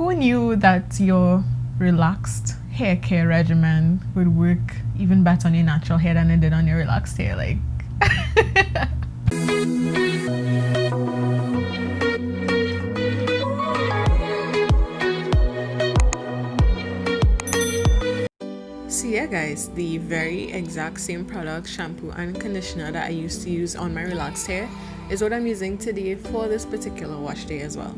Who knew that your relaxed hair care regimen would work even better on your natural hair than it did on your relaxed hair? Like, so yeah guys, the very exact same product, shampoo and conditioner that I used to use on my relaxed hair is what I'm using today for this particular wash day as well.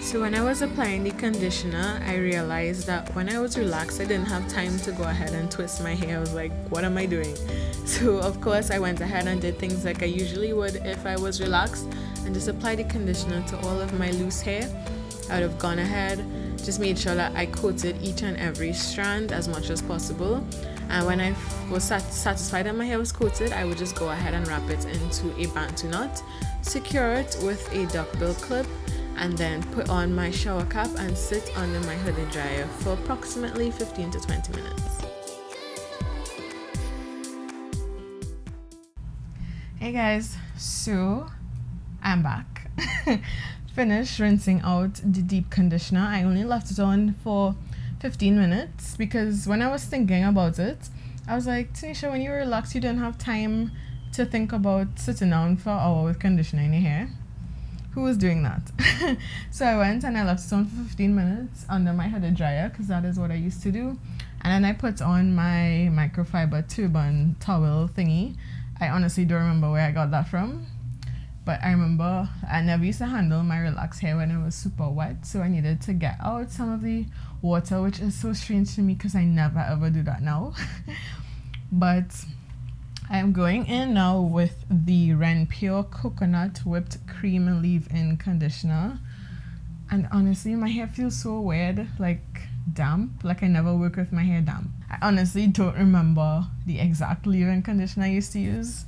So when I was applying the conditioner, I realized that when I was relaxed, I didn't have time to go ahead and twist my hair. I was like, what am I doing? So of course I went ahead and did things like I usually would if I was relaxed and just applied the conditioner to all of my loose hair. I would have gone ahead, just made sure that I coated each and every strand as much as possible. And when I was satisfied that my hair was coated, I would just go ahead and wrap it into a bantu knot, secure it with a duckbill clip, and then put on my shower cap and sit under my hooded dryer for approximately 15 to 20 minutes. Hey guys, so I'm back. Finished rinsing out the deep conditioner. I only left it on for 15 minutes because when I was thinking about it, I was like, Tanisha, when you were relaxed, you didn't have time to think about sitting down for an hour with conditioner in your hair. Who was doing that? So I went and I left it on for 15 minutes under my hooded dryer because that is what I used to do. And then I put on my microfiber turban towel thingy. I honestly don't remember where I got that from, but I remember I never used to handle my relaxed hair when it was super wet, so I needed to get out some of the water, which is so strange to me because I never ever do that now. But I'm going in now with the Ren Pure Coconut Whipped Cream Leave-In Conditioner. And honestly, my hair feels so weird, like damp, like I never work with my hair damp. I honestly don't remember the exact leave-in conditioner I used to use,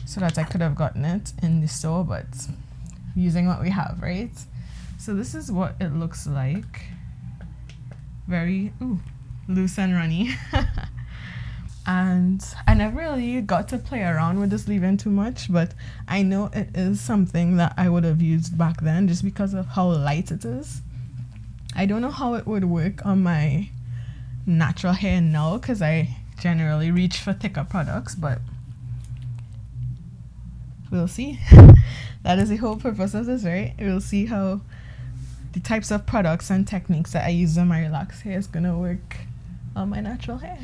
so that I could have gotten it in the store, but using what we have, right? So this is what it looks like. Very loose and runny. And I never really got to play around with this leave-in too much, but I know it is something that I would have used back then just because of how light it is. I don't know how it would work on my natural hair now because I generally reach for thicker products, but we'll see. That is the whole purpose of this, right? We'll see how the types of products and techniques that I use on my relaxed hair is gonna work on my natural hair.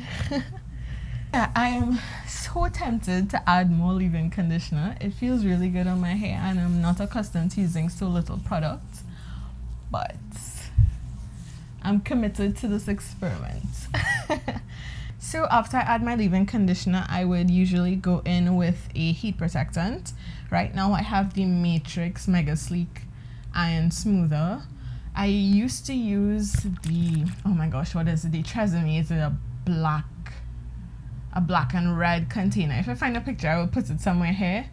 Yeah, I am so tempted to add more leave-in conditioner. It feels really good on my hair and I'm not accustomed to using so little product, but I'm committed to this experiment. So after I add my leave-in conditioner, I would usually go in with a heat protectant. Right now I have the Matrix Mega Sleek Iron Smoother. I used to use the, oh my gosh, what is it? The Tresemme. It's a black and red container. If I find a picture, I will put it somewhere here,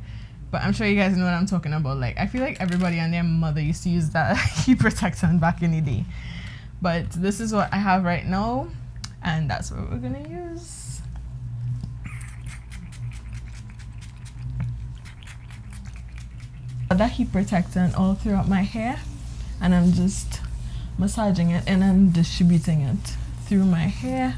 but I'm sure you guys know what I'm talking about. Like, I feel like everybody and their mother used to use that heat protectant back in the day, but this is what I have right now, and that's what we're gonna use. That heat protectant all throughout my hair, and I'm just massaging it and then distributing it through my hair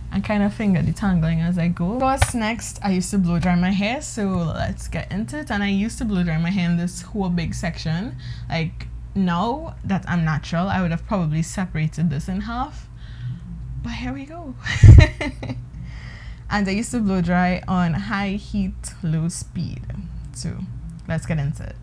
and kind of finger detangling as I go. What's next? I used to blow dry my hair, so let's get into it. And I used to blow dry my hair in this whole big section. Like, now that I'm natural, I would have probably separated this in half, but here we go. And I used to blow dry on high heat, low speed. So let's get into it.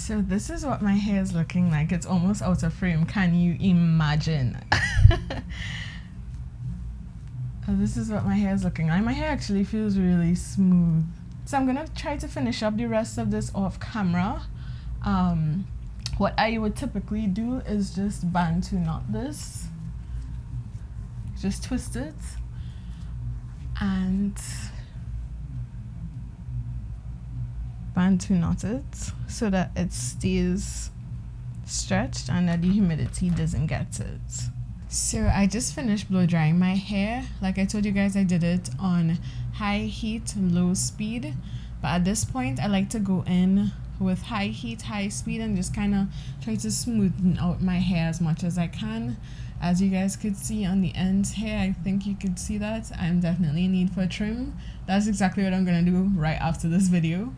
So this is what my hair is looking like. It's almost out of frame. Can you imagine? This is what my hair is looking like. My hair actually feels really smooth. So I'm gonna try to finish up the rest of this off camera. What I would typically do is just bantu knot this. Just twist it and bantu knot it so that it stays stretched and that the humidity doesn't get it. So I just finished blow drying my hair. Like I told you guys, I did it on high heat, low speed. But at this point, I like to go in with high heat, high speed, and just kind of try to smoothen out my hair as much as I can. As you guys could see on the ends here, I think you could see that I'm definitely in need for a trim. That's exactly what I'm gonna do right after this video.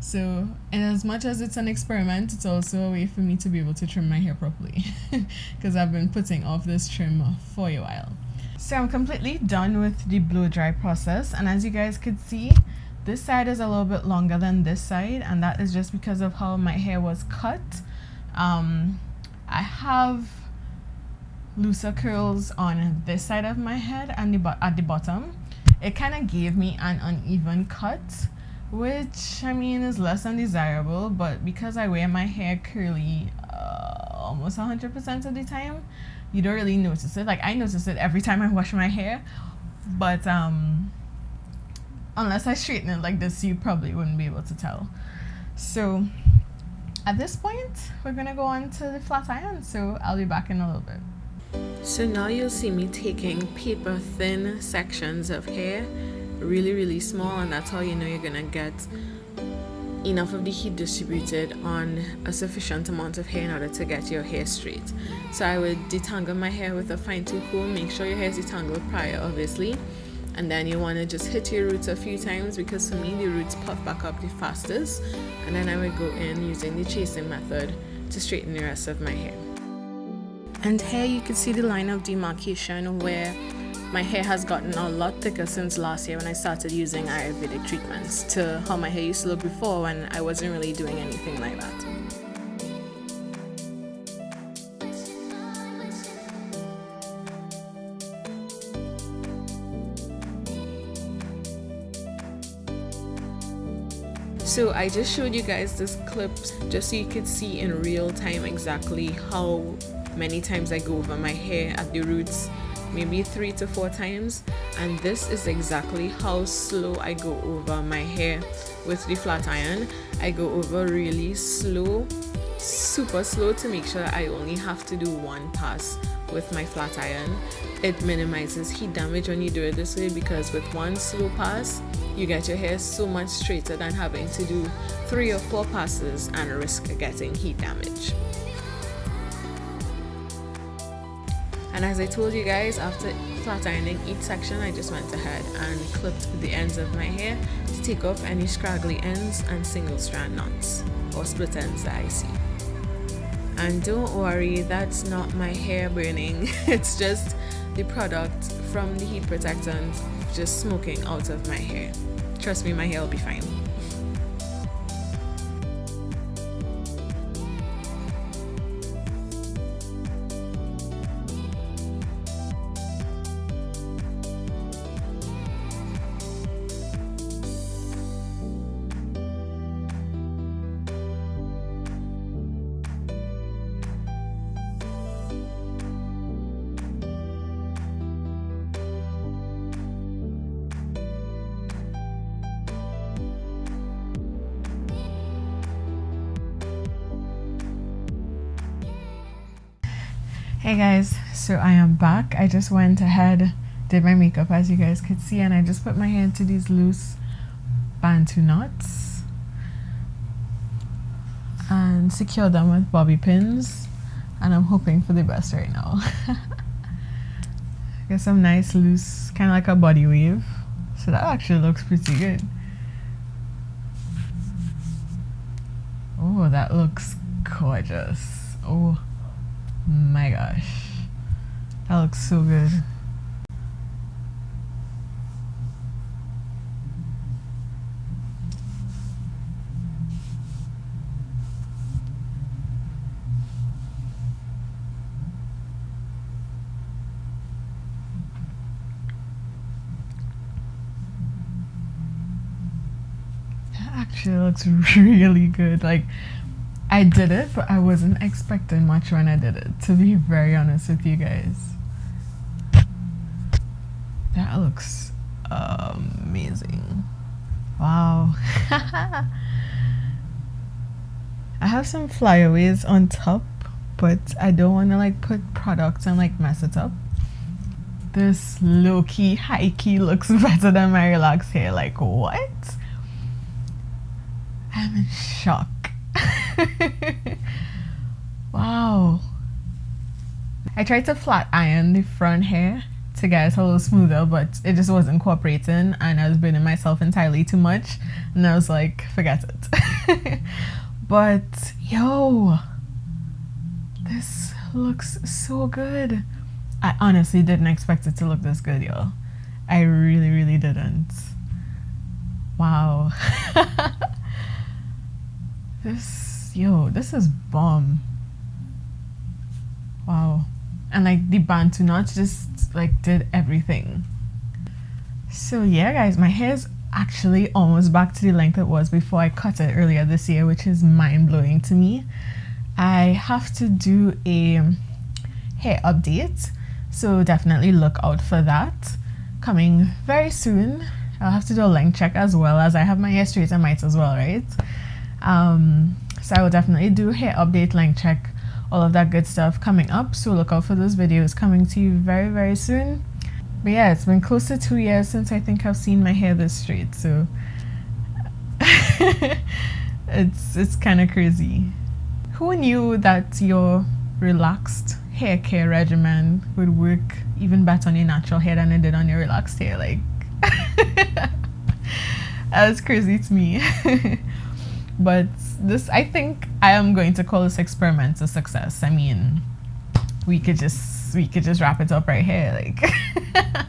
So, and as much as it's an experiment, it's also a way for me to be able to trim my hair properly because I've been putting off this trim for a while. So I'm completely done with the blow dry process, and as you guys could see, this side is a little bit longer than this side, and that is just because of how my hair was cut. I have looser curls on this side of my head and at the bottom. It kind of gave me an uneven cut, which I mean is less than desirable, but because I wear my hair curly almost 100% of the time, you don't really notice it. Like I notice it every time I wash my hair, but unless I straighten it like this, you probably wouldn't be able to tell. So at this point, we're gonna go on to the flat iron, so I'll be back in a little bit. So now you'll see me taking paper thin sections of hair, really small, and that's how you know you're gonna get enough of the heat distributed on a sufficient amount of hair in order to get your hair straight. So I would detangle my hair with a fine tooth comb. Make sure your hair is detangled prior, obviously, and then you want to just hit your roots a few times, because for me the roots puff back up the fastest, and then I would go in using the chasing method to straighten the rest of my hair. And here you can see the line of demarcation where my hair has gotten a lot thicker since last year when I started using Ayurvedic treatments to how my hair used to look before when I wasn't really doing anything like that. So I just showed you guys this clip just so you could see in real time exactly how many times I go over my hair at the roots, maybe 3 to 4 times, and this is exactly how slow I go over my hair with the flat iron. I go over really slow, super slow, to make sure I only have to do one pass with my flat iron. It minimizes heat damage when you do it this way, because with one slow pass you get your hair so much straighter than having to do 3 or 4 passes and risk getting heat damage. And as I told you guys, after flat ironing each section, I just went ahead and clipped the ends of my hair to take off any scraggly ends and single strand knots or split ends that I see. And don't worry, that's not my hair burning. It's just the product from the heat protectant just smoking out of my hair. Trust me, my hair will be fine. Hey guys, so I am back. I just went ahead, did my makeup as you guys could see, and I just put my hair into these loose bantu knots and secured them with bobby pins, and I'm hoping for the best right now. Get some nice loose, kind of like a body wave, so that actually looks pretty good. Oh, that looks gorgeous. Oh my gosh, that looks so good. actually looks really good. Like, I did it, but I wasn't expecting much when I did it, to be very honest with you guys. That looks amazing. Wow. I have some flyaways on top, but I don't want to like put products and like mess it up. This low-key, high-key looks better than my relaxed hair. Like, what? I'm in shock. Wow. I tried to flat iron the front hair to get it a little smoother, but it just wasn't cooperating, and I was burning myself entirely too much, and I was like, forget it. But yo, this looks so good. I honestly didn't expect it to look this good, y'all. I really didn't. Wow. This is bomb. Wow. And like the bantu knots just like did everything. So yeah guys, my hair is actually almost back to the length it was before I cut it earlier this year, which is mind-blowing to me. I have to do a hair update, so definitely look out for that coming very soon. I'll have to do a length check as well, as I have my hair straight, I might as well, right? So I will definitely do hair update, length check, all of that good stuff coming up, so look out for those videos coming to you very soon. But yeah, it's been close to 2 years since I think I've seen my hair this straight, so it's kind of crazy. Who knew that your relaxed hair care regimen would work even better on your natural hair than it did on your relaxed hair? Like, that's crazy to me. But this, I think I am going to call this experiment a success. I mean, we could just wrap it up right here. Like,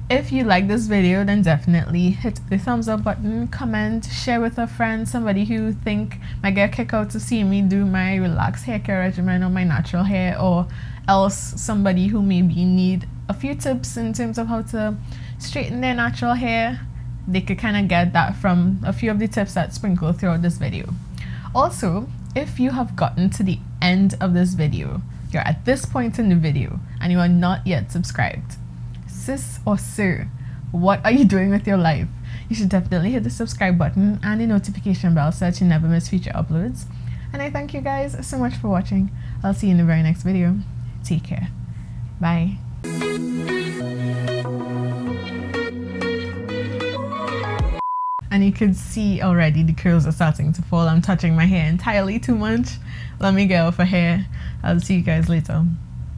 if you like this video, then definitely hit the thumbs up button, comment, share with a friend, somebody who think might get a kick out to see me do my relaxed hair care regimen on my natural hair, or else somebody who maybe need a few tips in terms of how to straighten their natural hair. They could kind of get that from a few of the tips that sprinkle throughout this video. Also, if you have gotten to the end of this video, you're at this point in the video and you are not yet subscribed, sis or sir, what are you doing with your life? You should definitely hit the subscribe button and the notification bell so that you never miss future uploads. And I thank you guys so much for watching. I'll see you in the very next video. Take care. Bye. And you can see already the curls are starting to fall. I'm touching my hair entirely too much. Let me get off a hair. I'll see you guys later.